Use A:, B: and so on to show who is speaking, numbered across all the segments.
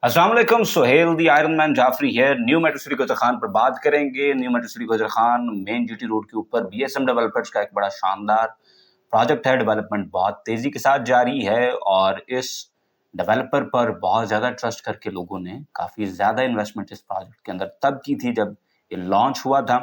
A: अस्सलाम वालेकुम, Sohail the iron man Jafri है। New metro city Gujar Khan पर बात करेंगे। New metro city Gujar Khan main GT road के ऊपर बीएसएम डेवलपर्स का एक बड़ा शानदार प्रोजेक्ट है। डेवलपमेंट बहुत तेजी के साथ जारी है और इस डेवलपर पर बहुत ज़्यादा ट्रस्ट करके लोगों ने काफ़ी ज़्यादा इन्वेस्टमेंट इस प्रोजेक्ट के अंदर तब की थी जब ये लॉन्च हुआ था।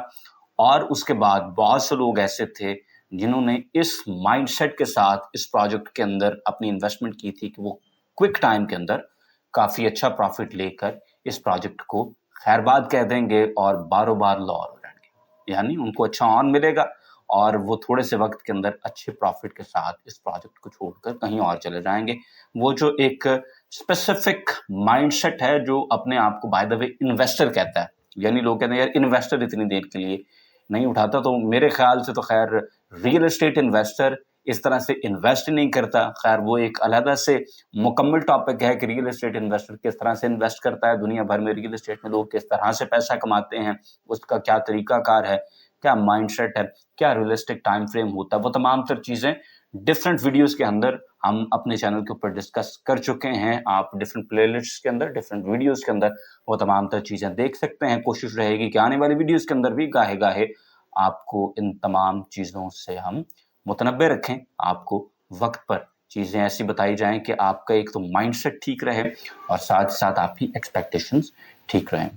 A: और उसके बाद बहुत से लोग ऐसे थे जिन्होंने इस माइंडसेट के साथ इस प्रोजेक्ट के अंदर अपनी इन्वेस्टमेंट की थी कि वो क्विक टाइम के अंदर काफ़ी अच्छा प्रॉफिट लेकर इस प्रोजेक्ट को खैरबाद कह देंगे और बारों बार लॉर हो जाएंगे, यानी उनको अच्छा ऑन मिलेगा और वो थोड़े से वक्त के अंदर अच्छे प्रॉफिट के साथ इस प्रोजेक्ट को छोड़कर कहीं और चले जाएंगे। वो जो एक स्पेसिफिक माइंडसेट है जो अपने आप को बाय द वे इन्वेस्टर कहता है, यानी लोग कहते हैं यार इन्वेस्टर इतनी देर के लिए नहीं उठाता, तो मेरे ख्याल से तो खैर रियल एस्टेट इन्वेस्टर इस तरह से इन्वेस्ट नहीं करता। खैर वो एक अलग से मुकम्मल टॉपिक है कि रियल एस्टेट इन्वेस्टर किस तरह से इन्वेस्ट करता है, दुनिया भर में रियल एस्टेट में लोग किस तरह से पैसा कमाते हैं, उसका क्या तरीकाकार है, क्या माइंडसेट है, क्या रियलिस्टिक टाइम फ्रेम होता है, वो तमाम तर चीज़ें डिफरेंट वीडियोस के अंदर हम अपने चैनल के ऊपर डिस्कस कर चुके हैं। आप डिफरेंट प्लेलिस्ट्स के अंदर डिफरेंट वीडियोस के अंदर वो तमाम तर चीज़ें देख सकते हैं। कोशिश रहेगी कि आने वाली वीडियोस के अंदर भी गाहे गाहे आपको इन तमाम चीज़ों से हम मुतनब्बे रखें, आपको वक्त पर चीज़ें ऐसी बताई जाएं कि आपका एक तो माइंडसेट ठीक रहे और साथ साथ आपकी एक्सपेक्टेशंस ठीक रहें।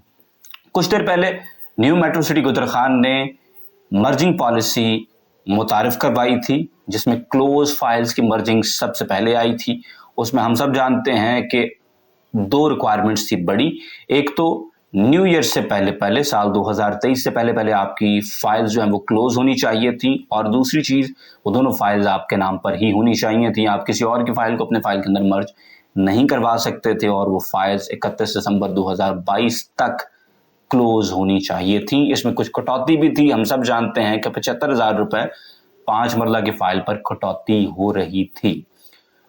A: कुछ देर पहले new metro city Gujar Khan ने मर्जिंग पॉलिसी मुतारिफ करवाई थी जिसमें क्लोज फाइल्स की मर्जिंग सबसे पहले आई थी। उसमें हम सब जानते हैं कि दो रिक्वायरमेंट्स थी बड़ी। एक तो न्यू ईयर से पहले साल 2023 से पहले आपकी फाइल्स जो हैं वो क्लोज होनी चाहिए थी, और दूसरी चीज़ वो दोनों फाइल्स आपके नाम पर ही होनी चाहिए थी। आप किसी और की फाइल को अपने फाइल के अंदर मर्ज नहीं करवा सकते थे और वो फाइल्स 31 दिसंबर 2022 तक क्लोज होनी चाहिए थी। इसमें कुछ कटौती भी थी। हम सब जानते हैं कि 75,000 रुपये 5 मरला की फाइल पर कटौती हो रही थी।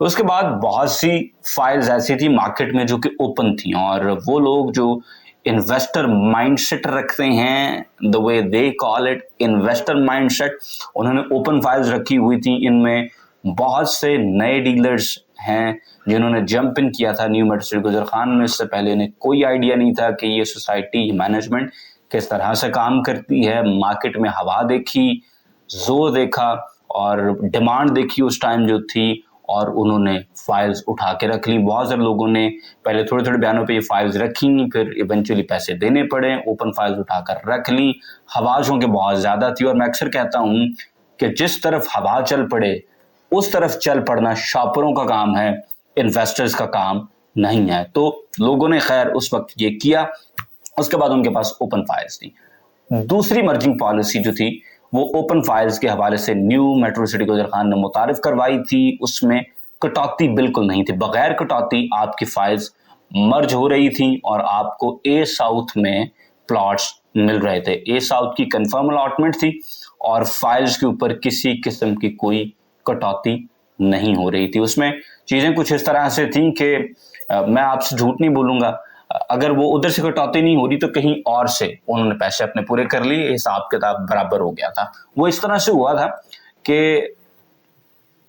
A: उसके बाद बहुत सी फाइल्स ऐसी थी मार्केट में जो कि ओपन थी, और वो लोग जो इन्वेस्टर माइंडसेट रखते हैं, the way they call it investor mindset, उन्होंने ओपन फाइल्स रखी हुई थी। इनमें बहुत से नए डीलर्स हैं जिन्होंने जंप इन किया था new metro city Gujar Khan में। इससे पहले इन्हें कोई आइडिया नहीं था कि ये सोसाइटी मैनेजमेंट किस तरह से काम करती है। मार्केट में हवा देखी, जोर देखा और डिमांड देखी उस टाइम जो थी, और उन्होंने फाइल्स उठा के रख ली। बहुत सारे लोगों ने पहले थोड़े थोड़े बयानों पे ये फाइल्स रखी, फिर इवेंचुअली पैसे देने पड़े, ओपन फाइल्स उठाकर रख ली। हवा के बहुत ज़्यादा थी, और मैं अक्सर कहता हूँ कि जिस तरफ हवा चल पड़े उस तरफ चल पड़ना शॉपरों का काम है, इन्वेस्टर्स का काम नहीं है। तो लोगों ने खैर उस वक्त ये किया। उसके बाद उनके पास ओपन फाइल्स थी। दूसरी मर्जिंग पॉलिसी जो थी वो ओपन फाइल्स के हवाले से new metro city Gujar Khan ने मुतारिफ करवाई थी। उसमें कटौती बिल्कुल नहीं थी, बगैर कटौती आपकी फाइल्स मर्ज हो रही थी और आपको ए साउथ में प्लॉट्स मिल रहे थे। ए साउथ की कंफर्म अलॉटमेंट थी और फाइल्स के ऊपर किसी किस्म की कोई कटौती नहीं हो रही थी। उसमें चीज़ें कुछ इस तरह से थी कि मैं आपसे झूठ नहीं बोलूँगा, अगर वो उधर से कटौती नहीं हो रही तो कहीं और से उन्होंने पैसे अपने पूरे कर लिए, हिसाब किताब बराबर हो गया था। वो इस तरह से हुआ था कि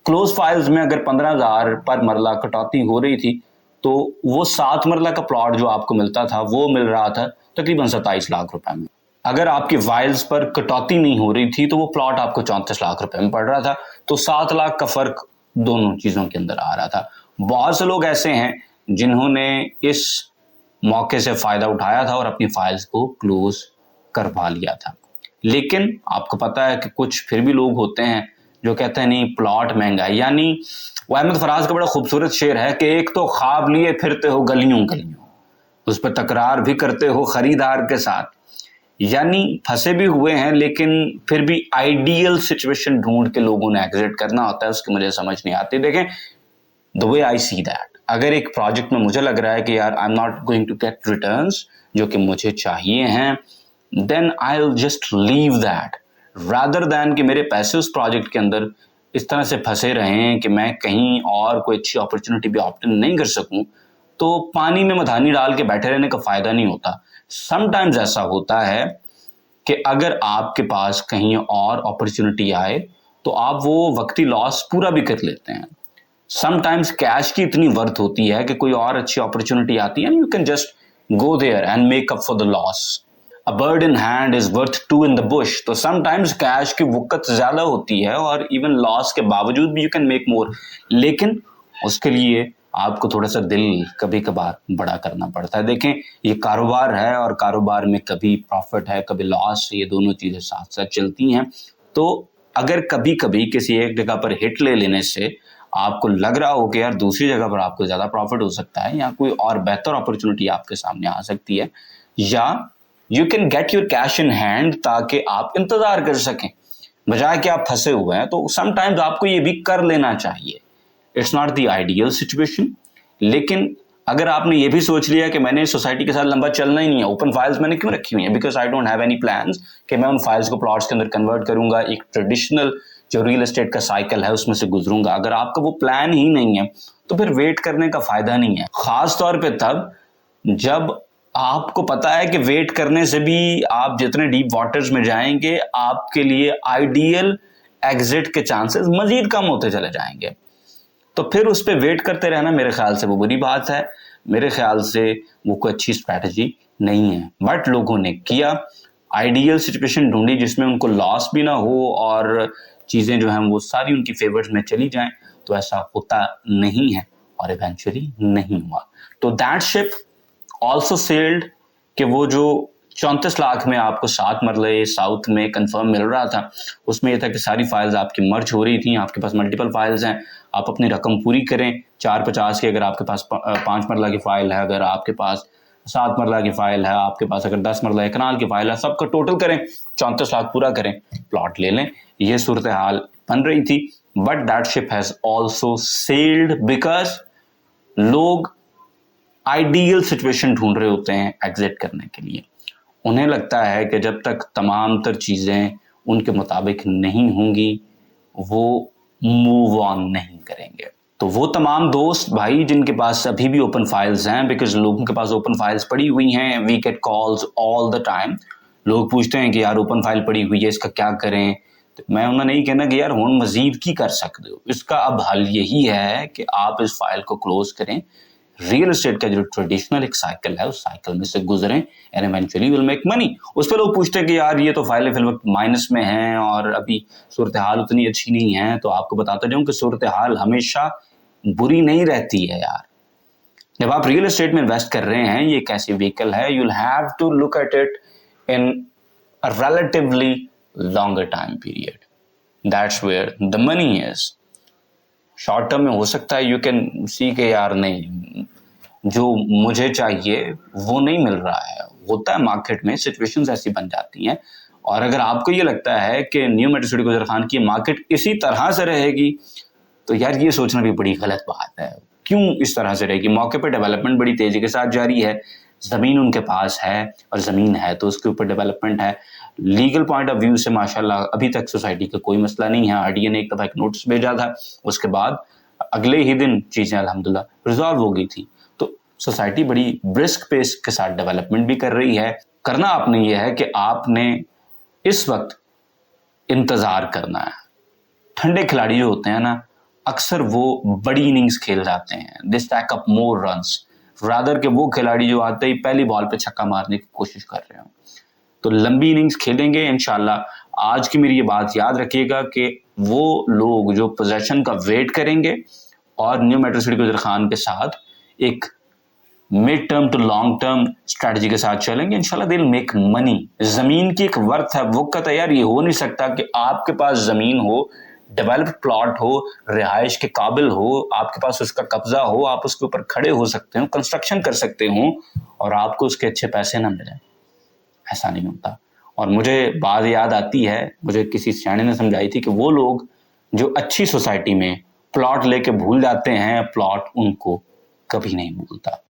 A: क्लोज फाइल्स में अगर 15,000 पर मरला कटौती हो रही थी तो वो 7 मरला का प्लॉट जो आपको मिलता था वो मिल रहा था तकरीबन 27 लाख रुपए में। अगर आपकी फाइल्स पर कटौती नहीं हो रही थी तो वो प्लॉट आपको 34 लाख रुपए में पड़ रहा था। तो 7 लाख का फर्क दोनों चीज़ों के अंदर आ रहा था। बहुत से लोग ऐसे हैं जिन्होंने इस मौके से फ़ायदा उठाया था और अपनी फाइल्स को क्लोज करवा लिया था। लेकिन आपको पता है कि कुछ फिर भी लोग होते हैं जो कहते हैं नहीं प्लॉट महंगा है। यानी वो अहमद फराज का बड़ा खूबसूरत शेर है कि एक तो ख्वाब लिए फिरते हो गलियों गलियों, उस पर तकरार भी करते हो खरीदार के साथ, यानी फंसे भी हुए हैं लेकिन फिर भी आइडियल सिचुएशन ढूंढ के लोगों ने एग्जिट करना होता है। उसकी मुझे समझ नहीं आती। देखें, the way I see that, अगर एक प्रोजेक्ट में मुझे लग रहा है कि यार I am not going to get returns जो कि मुझे चाहिए हैं, then I will just leave that rather than कि मेरे पैसे उस प्रोजेक्ट के अंदर इस तरह से फंसे रहें कि मैं कहीं और कोई अच्छी अपॉर्चुनिटी भी ऑप्ट नहीं कर सकूं। तो पानी में मधानी डाल के बैठे रहने का फ़ायदा नहीं होता। समटाइम्स ऐसा होता है कि अगर आपके पास कहीं और अपॉर्चुनिटी आए तो आप वो वक्ती लॉस पूरा भी कर लेते हैं। समटाइम्स कैश की इतनी वर्थ होती है कि कोई और अच्छी अपॉर्चुनिटी आती है, you can just go there and make up for the loss. A bird in hand is worth two in the bush. तो समटाइम्स कैश की वक़्त ज्यादा होती है और इवन लॉस के बावजूद भी यू कैन मेक मोर, लेकिन उसके लिए आपको थोड़ा सा दिल कभी कभार बड़ा करना पड़ता है. देखें, ये कारोबार है और कारोबार में कभी प्रॉफिट है कभी लॉस, ये दोनों चीजें साथ साथ चलती हैं. तो अगर कभी कभी किसी एक जगह पर हिट ले लेने से आपको लग रहा हो कि यार दूसरी जगह पर आपको ज्यादा प्रॉफिट हो सकता है या कोई और बेहतर अपॉर्चुनिटी आपके सामने आ सकती है, या you can get your cash in hand ताकि आप इंतजार कर सकें बजाय कि आप फंसे हुए हैं, तो समटाइम्स आपको ये भी कर लेना चाहिए. It's not the ideal situation, लेकिन अगर आपने ये भी सोच लिया कि मैंने सोसाइटी के साथ लंबा चलना ही नहीं है, ओपन फाइल्स मैंने क्यों रखी हुई हैं, because I don't have any plans कि मैं उन फाइल्स को प्लॉट्स के अंदर कन्वर्ट करूंगा, एक ट्रेडिशनल जो रियल एस्टेट का साइकिल है उसमें से गुजरूंगा. अगर आपका वो प्लान ही नहीं है तो फिर वेट करने का फायदा नहीं है, खास तौर पे तब जब आपको पता है कि वेट करने से भी आप जितने डीप वाटर्स में जाएंगे आपके लिए आइडियल एग्जिट के चांसेस मजीद कम होते चले जाएंगे. तो फिर उस पर वेट करते रहना मेरे ख्याल से वो बुरी बात है, मेरे ख्याल से वो कोई अच्छी स्ट्रैटेजी नहीं है. बट लोगों ने किया, आइडियल सिचुएशन ढूंढी जिसमें उनको लॉस भी ना हो और चीज़ें जो हैं वो सारी उनकी फेवर्स में चली जाएं, तो ऐसा होता नहीं है और इवेंचुअली नहीं हुआ. तो दैट शिप ऑल्सो सेल्ड कि वो जो 34 लाख में आपको 7 मरले साउथ में कंफर्म मिल रहा था, उसमें यह था कि सारी फाइल्स आपकी मर्ज हो रही थी, आपके पास मल्टीपल फाइल्स हैं, आप अपनी रकम पूरी करें. 450 की अगर आपके पास 5 मरला की फाइल है, अगर आपके पास 7 मरला की फाइल है, आपके पास अगर 10 मरला कनाल की फाइल है, सबका टोटल करें, 34 लाख पूरा करें, प्लॉट ले लें. ये सूरत हाल बन रही थी. But that ship has also sailed because लोग आइडियल सिचुएशन ढूंढ रहे होते हैं एग्जिट करने के लिए. उन्हें लगता है कि जब तक तमाम तर चीज़ें उनके मुताबिक नहीं होंगी वो मूव ऑन नहीं करेंगे. तो वो तमाम दोस्त भाई जिनके पास अभी भी ओपन फाइल्स हैं, बिकॉज लोगों के पास ओपन फाइल्स पड़ी हुई हैं, we get calls all the time. लोग पूछते हैं कि यार ओपन फाइल पड़ी हुई है इसका क्या करें. तो मैं उन्हें नहीं कहना कि यार हुण मजीद की कर सकते हो, इसका अब हल यही है कि आप इस फाइल को क्लोज करें, रियल एस्टेट का जो ट्रेडिशनल एक साइकिल है उस साइकिल में से गुजरें and eventually will make money. उस पर लोग पूछते हैं कि यार ये तो फाइलें फिल वक्त माइनस में हैं और अभी सूरत हाल उतनी अच्छी नहीं है. तो आपको बताता जाऊं कि सूरत हाल हमेशा बुरी नहीं रहती है यार. जब आप रियल एस्टेट में इन्वेस्ट कर रहे हैं, ये एक ऐसी व्हीकल है, you will have to look at it in a relatively longer time period. That's where the money is. Short term में हो सकता है यू कैन सी के यार नहीं जो मुझे चाहिए वो नहीं मिल रहा है, होता है मार्केट में, सिचुएशंस ऐसी बन जाती हैं. और अगर आपको ये लगता है कि न्यू मेट्रो सिटी गुजर खान की मार्केट इसी तरह से रहेगी, तो यार ये सोचना भी बड़ी गलत बात है. क्यों इस तरह से रहेगी? मौके पर डेवलपमेंट बड़ी तेजी के साथ जारी है, ज़मीन उनके पास है और ज़मीन है तो उसके ऊपर डेवलपमेंट है. लीगल पॉइंट ऑफ व्यू से माशाल्लाह अभी तक सोसाइटी का कोई मसला नहीं है. आरडीए ने एक दफ़ा एक नोटिस भेजा था, उसके बाद अगले ही दिन चीज़ें अल्हम्दुलिल्लाह रिजॉल्व हो गई थी. तो सोसाइटी बड़ी ब्रिस्क पेस के साथ डेवलपमेंट भी कर रही है. करना आपने ये है कि आपने इस वक्त इंतज़ार करना है. ठंडे खिलाड़ी जो होते हैं ना, अक्सर वो बड़ी इनिंग्स खेल जाते हैं, they stack up more runs rather के वो खिलाड़ी जो आते ही पहली बॉल पे छक्का मारने की कोशिश कर रहे हो. तो लंबी इनिंग्स खेलेंगे इंशाल्लाह. आज की मेरी ये बात याद रखिएगा कि वो लोग जो पोजीशन का वेट करेंगे और न्यू मेट्रो सिटी गुजर खान के साथ एक mid term to long term strategy के साथ चलेंगे, इंशाल्लाह दे विल मेक मनी. जमीन की एक वर्थ है, वो कहता है यार ये हो नहीं सकता कि आपके पास जमीन हो, डेवलप्ड प्लॉट हो, रिहाइश के काबिल हो, आपके पास उसका कब्जा हो, आप उसके ऊपर खड़े हो सकते हो, कंस्ट्रक्शन कर सकते हो और आपको उसके अच्छे पैसे ना मिले. ऐसा नहीं होता. और मुझे बात याद आती है, मुझे किसी सियाने ने समझाई थी कि वो लोग जो अच्छी सोसाइटी में प्लॉट लेके भूल जाते हैं, प्लॉट उनको कभी नहीं भूलता.